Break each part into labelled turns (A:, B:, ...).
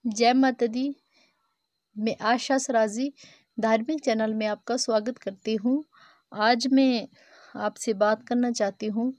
A: जय माता दी। मैं आशा सराजी धार्मिक चैनल में आपका स्वागत करती हूँ। आज मैं आपसे बात करना चाहती हूँ,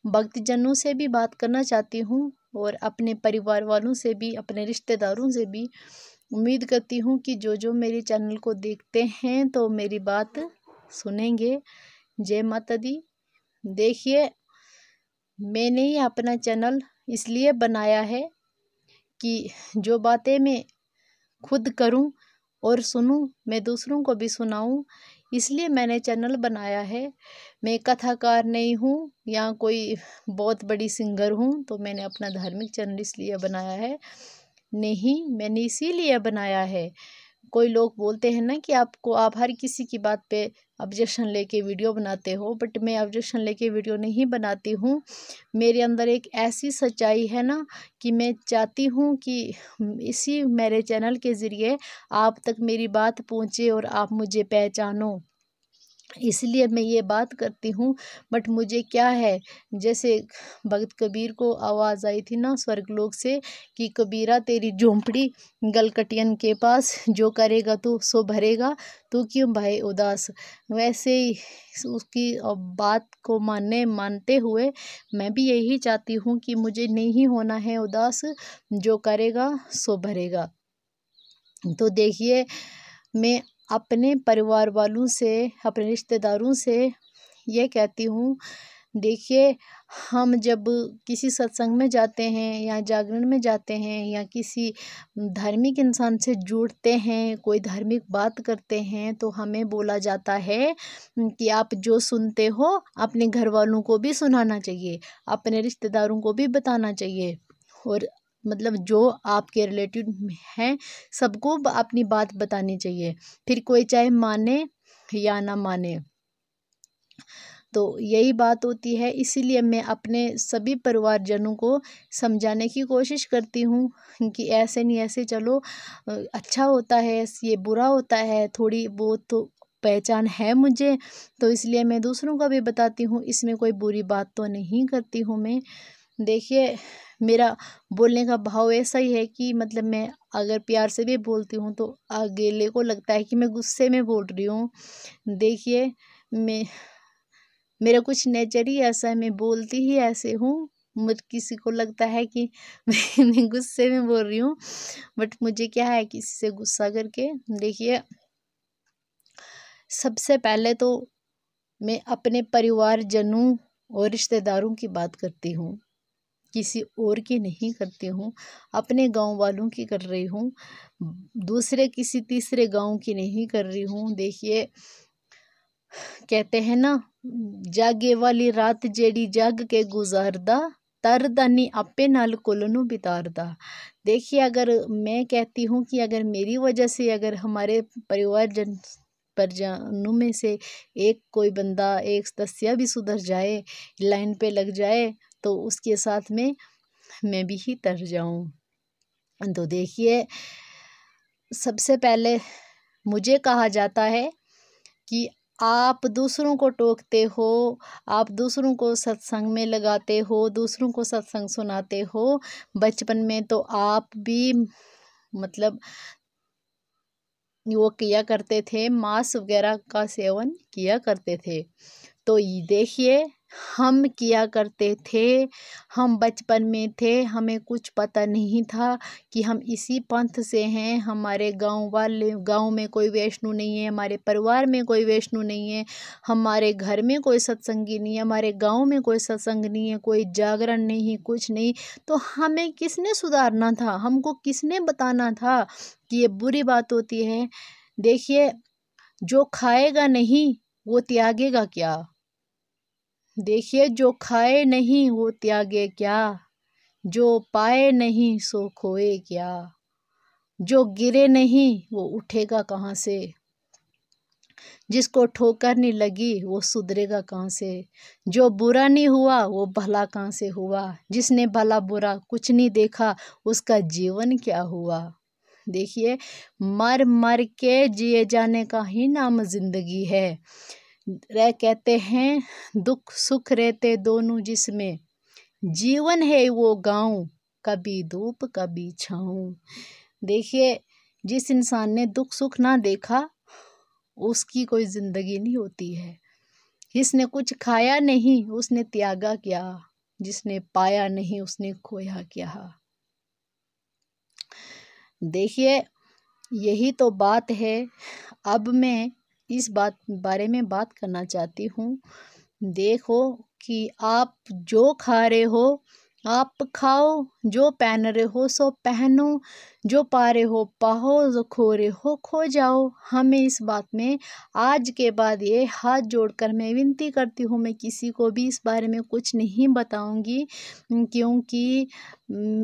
A: भक्तजनों से भी बात करना चाहती हूँ और अपने परिवार वालों से भी, अपने रिश्तेदारों से भी। उम्मीद करती हूँ कि जो मेरे चैनल को देखते हैं तो मेरी बात सुनेंगे। जय माता दी। देखिए, मैंने ही अपना चैनल इसलिए बनाया है कि जो बातें मैं खुद करूं और सुनूं, मैं दूसरों को भी सुनाऊं, इसलिए मैंने चैनल बनाया है। मैं कथाकार नहीं हूं या कोई बहुत बड़ी सिंगर हूं, तो मैंने अपना धार्मिक चैनल इसलिए बनाया है नहीं, मैंने इसीलिए बनाया है। कोई लोग बोलते हैं ना कि आप हर किसी की बात पे ऑब्जेक्शन लेके वीडियो बनाते हो, बट मैं ऑब्जेक्शन लेके वीडियो नहीं बनाती हूँ। मेरे अंदर एक ऐसी सच्चाई है ना कि मैं चाहती हूँ कि इसी मेरे चैनल के ज़रिए आप तक मेरी बात पहुँचे और आप मुझे पहचानो, इसलिए मैं ये बात करती हूँ। बट मुझे क्या है, जैसे भगत कबीर को आवाज़ आई थी ना स्वर्गलोक से कि कबीरा तेरी झोंपड़ी गलकटियन के पास, जो करेगा तू सो भरेगा, तू क्यों भाई उदास। वैसे ही उसकी बात को मानते हुए मैं भी यही चाहती हूँ कि मुझे नहीं होना है उदास, जो करेगा सो भरेगा। तो देखिए, मैं अपने परिवार वालों से, अपने रिश्तेदारों से ये कहती हूँ, देखिए, हम जब किसी सत्संग में जाते हैं या जागरण में जाते हैं या किसी धार्मिक इंसान से जुड़ते हैं, कोई धार्मिक बात करते हैं, तो हमें बोला जाता है कि आप जो सुनते हो अपने घर वालों को भी सुनाना चाहिए, अपने रिश्तेदारों को भी बताना चाहिए, और मतलब जो आपके रिलेटिव हैं सबको अपनी बात बतानी चाहिए, फिर कोई चाहे माने या ना माने। तो यही बात होती है, इसीलिए मैं अपने सभी परिवारजनों को समझाने की कोशिश करती हूँ कि ऐसे नहीं, ऐसे चलो, अच्छा होता है, ये बुरा होता है, थोड़ी बहुत तो पहचान है मुझे, तो इसलिए मैं दूसरों को भी बताती हूँ, इसमें कोई बुरी बात तो नहीं करती हूँ मैं। देखिए, मेरा बोलने का भाव ऐसा ही है कि मतलब मैं अगर प्यार से भी बोलती हूँ तो अगले को लगता है कि मैं गुस्से में बोल रही हूँ। देखिए, मेरा कुछ नेचर ही ऐसा है, मैं बोलती ही ऐसे हूँ। मुझ किसी को लगता है कि मैं गुस्से में बोल रही हूँ, बट मुझे क्या है किसी से गुस्सा करके। देखिए, सबसे पहले तो मैं अपने परिवारजनों और रिश्तेदारों की बात करती हूँ, किसी और की नहीं करती हूँ, अपने गांव वालों की कर रही हूँ, दूसरे किसी तीसरे गांव की नहीं कर रही हूँ। देखिए, कहते हैं ना, जागे वाली रात जेड़ी जाग के गुजारदा, तरदा नी आपे नाल कोलनू बितारदा। देखिए, अगर मैं कहती हूँ कि अगर मेरी वजह से अगर हमारे परिजनों में से एक कोई बंदा, एक सदस्य भी सुधर जाए, लाइन पे लग जाए, तो उसके साथ में मैं भी ही तर जाऊं। तो देखिए, सबसे पहले मुझे कहा जाता है कि आप दूसरों को टोकते हो, आप दूसरों को सत्संग में लगाते हो, दूसरों को सत्संग सुनाते हो। बचपन में तो आप भी मतलब वो किया करते थे, मांस वगैरह का सेवन किया करते थे। तो देखिए, हम किया करते थे, हम बचपन में थे, हमें कुछ पता नहीं था कि हम इसी पंथ से हैं। हमारे गांव में कोई वैष्णव नहीं है, हमारे परिवार में कोई वैष्णव नहीं है, हमारे घर में कोई सत्संगी नहीं है, हमारे गांव में कोई सत्संग नहीं है, कोई जागरण नहीं, कुछ नहीं। तो हमें किसने सुधारना था, हमको किसने बताना था कि ये बुरी बात होती है। देखिए, जो खाएगा नहीं वो त्यागेगा क्या। देखिए, जो खाए नहीं वो त्यागे क्या, जो पाए नहीं सो खोए क्या, जो गिरे नहीं वो उठेगा कहाँ से, जिसको ठोकर नहीं लगी वो सुधरेगा कहाँ से, जो बुरा नहीं हुआ वो भला कहाँ से हुआ, जिसने भला बुरा कुछ नहीं देखा उसका जीवन क्या हुआ। देखिए, मर मर के जिए जाने का ही नाम जिंदगी है। कहते हैं, दुख सुख रहते दोनों जिसमें, जीवन है वो गाँव, कभी धूप कभी छाँव। देखिए, जिस इंसान ने दुख सुख ना देखा उसकी कोई ज़िंदगी नहीं होती है। जिसने कुछ खाया नहीं उसने त्यागा क्या, जिसने पाया नहीं उसने खोया क्या। देखिए, यही तो बात है। अब मैं इस बारे में बात करना चाहती हूँ। देखो कि आप जो खा रहे हो आप खाओ, जो पहन रहे हो सो पहनो, जो पा रहे हो पाओ, जो खो रहे हो खो जाओ। हमें इस बात में आज के बाद ये हाथ जोड़कर मैं विनती करती हूँ, मैं किसी को भी इस बारे में कुछ नहीं बताऊँगी, क्योंकि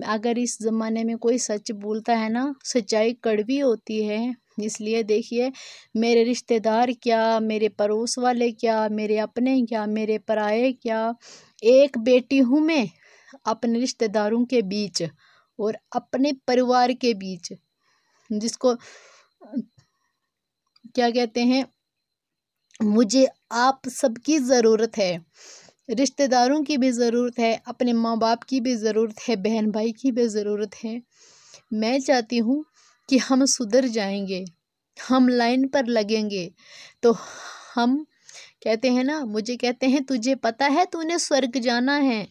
A: अगर इस ज़माने में कोई सच बोलता है ना, सच्चाई कड़वी होती है। इसलिए देखिए, मेरे रिश्तेदार क्या, मेरे पड़ोस वाले क्या, मेरे अपने क्या, मेरे पराये क्या, एक बेटी हूँ मैं अपने रिश्तेदारों के बीच और अपने परिवार के बीच, जिसको क्या कहते हैं, मुझे आप सबकी ज़रूरत है, रिश्तेदारों की भी ज़रूरत है, अपने माँ बाप की भी ज़रूरत है, बहन भाई की भी ज़रूरत है। मैं चाहती हूँ कि हम सुधर जाएंगे, हम लाइन पर लगेंगे तो हम कहते हैं ना, मुझे कहते हैं तुझे पता है तूने स्वर्ग जाना है,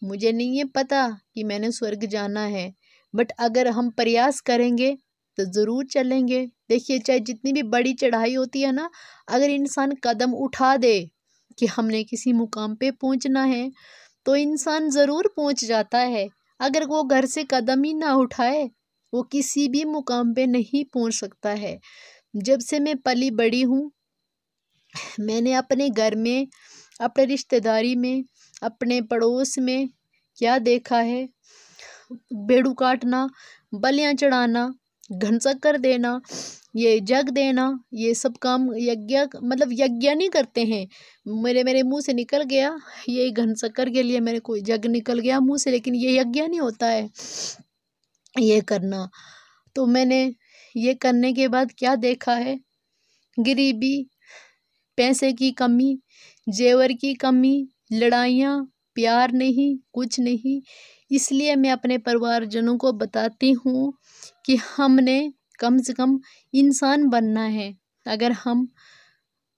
A: मुझे नहीं है पता कि मैंने स्वर्ग जाना है, बट अगर हम प्रयास करेंगे तो ज़रूर चलेंगे। देखिए, चाहे जितनी भी बड़ी चढ़ाई होती है ना, अगर इंसान कदम उठा दे कि हमने किसी मुकाम पे पहुंचना है तो इंसान ज़रूर पहुंच जाता है। अगर वो घर से कदम ही ना उठाए वो किसी भी मुकाम पे नहीं पहुंच सकता है। जब से मैं पली बड़ी हूँ मैंने अपने घर में, अपने रिश्तेदारी में, अपने पड़ोस में क्या देखा है, बेड़ू काटना, बलियां चढ़ाना, घन शक्कर देना, ये जग देना, ये सब काम यज्ञ मतलब यज्ञ नहीं करते हैं। मेरे मुंह से निकल गया ये घन शक्कर के लिए, मेरे कोई जग निकल गया मुंह से, लेकिन ये यज्ञ नहीं होता है ये करना। तो मैंने ये करने के बाद क्या देखा है, गरीबी, पैसे की कमी, जेवर की कमी, लड़ाइयाँ, प्यार नहीं, कुछ नहीं। इसलिए मैं अपने परिवारजनों को बताती हूँ कि हमने कम से कम इंसान बनना है। अगर हम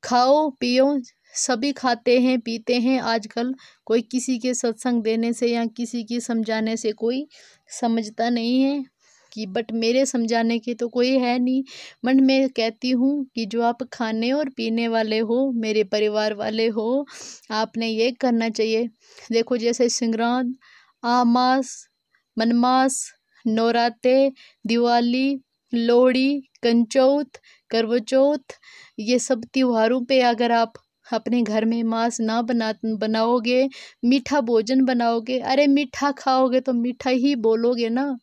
A: खाओ पियो, सभी खाते हैं पीते हैं, आजकल कोई किसी के सत्संग देने से या किसी की समझाने से कोई समझता नहीं है कि, बट मेरे समझाने की तो कोई है नहीं। बट मैं कहती हूँ कि जो आप खाने और पीने वाले हो, मेरे परिवार वाले हो, आपने ये करना चाहिए। देखो, जैसे संक्रांत, आमास, मनमास, नवरात्रे, दिवाली, लोहड़ी, कंचौथ, करवा चौथ, ये सब त्योहारों पे अगर आप अपने घर में मांस ना बनाओगे, मीठा भोजन बनाओगे, अरे मीठा खाओगे तो मीठा ही बोलोगे ना,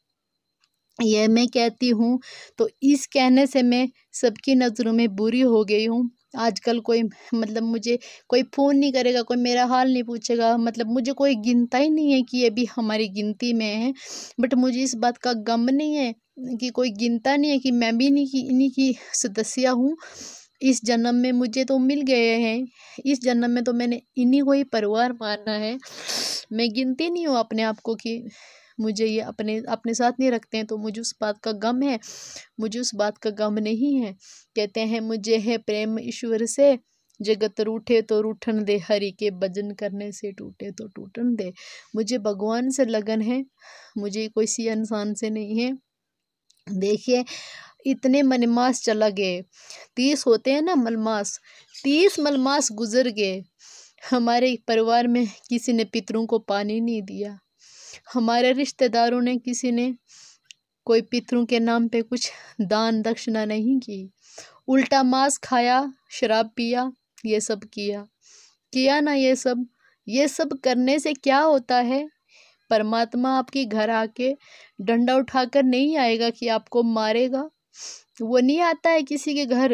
A: ये मैं कहती हूँ। तो इस कहने से मैं सबकी नज़रों में बुरी हो गई हूँ। आजकल कोई मतलब मुझे कोई फ़ोन नहीं करेगा, कोई मेरा हाल नहीं पूछेगा, मतलब मुझे कोई गिनता ही नहीं है कि ये भी हमारी गिनती में है। बट मुझे इस बात का गम नहीं है कि कोई गिनता नहीं है कि मैं भी इन्हीं की सदस्य हूँ। इस जन्म में मुझे तो मिल गए हैं, इस जन्म में तो मैंने इन्हीं को ही परिवार मानना है। मैं गिनती नहीं हूँ अपने आप को कि मुझे ये अपने अपने साथ नहीं रखते हैं तो मुझे उस बात का गम है, मुझे उस बात का गम नहीं है। कहते हैं मुझे है प्रेम ईश्वर से, जगत रूठे तो रूठन दे, हरि के भजन करने से टूटे तो टूटन दे। मुझे भगवान से लगन है, मुझे कोई सी इंसान से नहीं है। देखिए, इतने मलमास चला गए, 30 होते हैं ना मलमास, 30 मलमास गुजर गए। हमारे परिवार में किसी ने पितरों को पानी नहीं दिया, हमारे रिश्तेदारों ने किसी ने कोई पितरों के नाम पे कुछ दान दक्षिणा नहीं की, उल्टा मांस खाया, शराब पिया, ये सब किया ना। ये सब करने से क्या होता है, परमात्मा आपके घर आके डंडा उठाकर नहीं आएगा कि आपको मारेगा, वो नहीं आता है किसी के घर,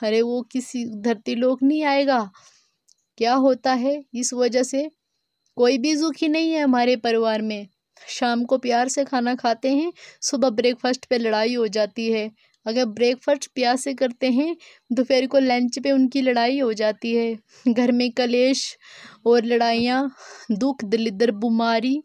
A: अरे वो किसी धरती लोक नहीं आएगा। क्या होता है, इस वजह से कोई भी सुखी नहीं है हमारे परिवार में। शाम को प्यार से खाना खाते हैं, सुबह ब्रेकफास्ट पे लड़ाई हो जाती है। अगर ब्रेकफास्ट प्यार से करते हैं दोपहर को लंच पे उनकी लड़ाई हो जाती है। घर में कलेश और लड़ाइयाँ, दुख दलिद्र बीमारी,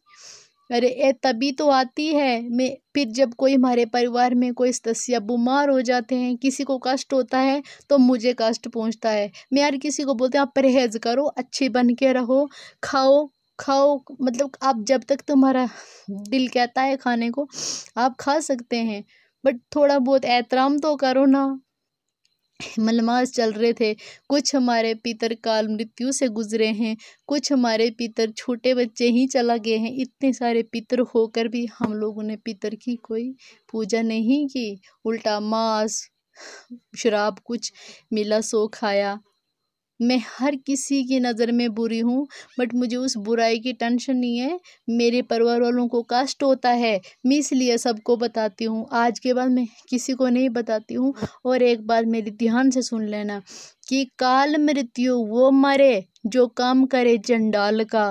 A: अरे ए तभी तो आती है। मैं फिर जब कोई हमारे परिवार में कोई सदस्य बीमार हो जाते हैं, किसी को कष्ट होता है तो मुझे कष्ट पहुंचता है। मैं यार किसी को बोलते हैं आप परहेज करो, अच्छे बन के रहो, खाओ खाओ, मतलब आप जब तक तुम्हारा दिल कहता है खाने को आप खा सकते हैं, बट थोड़ा बहुत एहतराम तो करो ना। मलमास चल रहे थे, कुछ हमारे पितर काल मृत्यु से गुजरे हैं, कुछ हमारे पितर छोटे बच्चे ही चला गए हैं। इतने सारे पितर होकर भी हम लोगों ने पितर की कोई पूजा नहीं की, उल्टा मांस शराब कुछ मिला सो खाया। मैं हर किसी की नज़र में बुरी हूँ, बट मुझे उस बुराई की टेंशन नहीं है। मेरे परिवार वालों को कष्ट होता है, मैं इसलिए सबको बताती हूँ। आज के बाद मैं किसी को नहीं बताती हूँ। और एक बात मेरी ध्यान से सुन लेना कि काल मृत्यु वो मरे जो काम करे चंडाल का।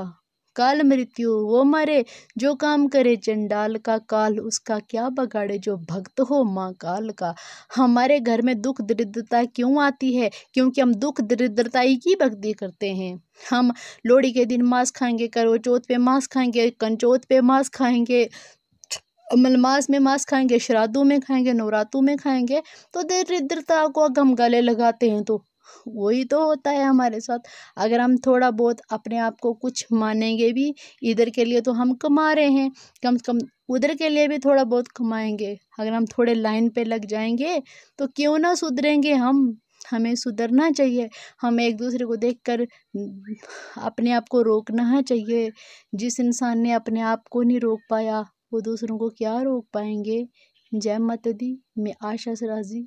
A: काल मृत्यु वो मरे जो काम करे चंडाल का, काल उसका क्या बगाड़े जो भक्त हो माँ काल का। हमारे घर में दुख दरिद्रता क्यों आती है? क्योंकि हम दुख दरिद्रता ही की भक्ति करते हैं। हम लोहड़ी के दिन मांस खाएंगे, करवा चौथ पे मांस खाएंगे, कंचौथ पे मांस खाएंगे, मलमास में मांस खाएंगे, श्राद्धों में खाएंगे, नवरात्रों में खाएंगे। तो दरिद्रता को अगर हम गले लगाते हैं तो वही तो होता है हमारे साथ। अगर हम थोड़ा बहुत अपने आप को कुछ मानेंगे भी, इधर के लिए तो हम कमा रहे हैं, कम से कम उधर के लिए भी थोड़ा बहुत कमाएंगे। अगर हम थोड़े लाइन पे लग जाएंगे तो क्यों ना सुधरेंगे हम। हमें सुधरना चाहिए, हमें एक दूसरे को देखकर अपने आप को रोकना चाहिए। जिस इंसान ने अपने आप को नहीं रोक पाया वो दूसरों को क्या रोक पाएंगे। जय माता दी। मैं आशा सराजी।